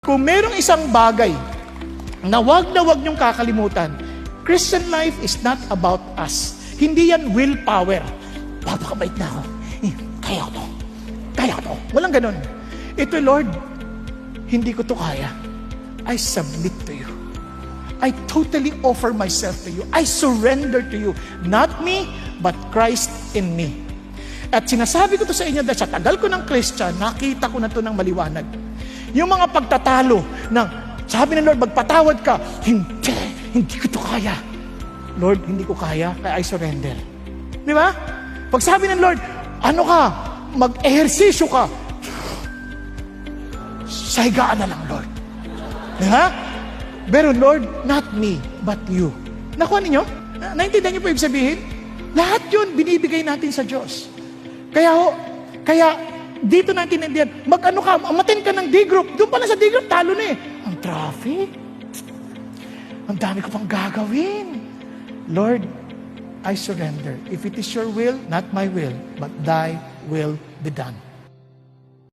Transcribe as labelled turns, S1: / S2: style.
S1: Kung merong isang bagay na wag niyong kakalimutan, Christian life is not about us. Hindi yan willpower. Papakabait na ako. Kaya ko to. Kaya ko to. Walang ganun. Ito, Lord, hindi ko to kaya. I submit to you. I totally offer myself to you. I surrender to you. Not me, but Christ in me. At sinasabi ko to sa inyo dahil sa tagal ko ng Christian, nakita ko na to ng maliwanag. Yung mga pagtatalo ng, sabi ng Lord, magpatawad ka. Hindi ko to kaya. Lord, hindi ko kaya, kaya I surrender. Di ba? Pag sabi ng Lord, ano ka, mag-ehersisyo ka. Sa higaan na lang, Lord. Di ba? Pero Lord, not me, but you. Nakuha ninyo? Naintindihan niyo po ibig sabihin? Lahat yun, binibigay natin sa Diyos. Kaya, dito natin naintindihan, mag-ano ka, umattend ka ng D-group. Doon pala sa D-group, talo na eh. Ang traffic. Ang dami ko pang gagawin. Lord, I surrender. If it is your will, not my will, but thy will be done.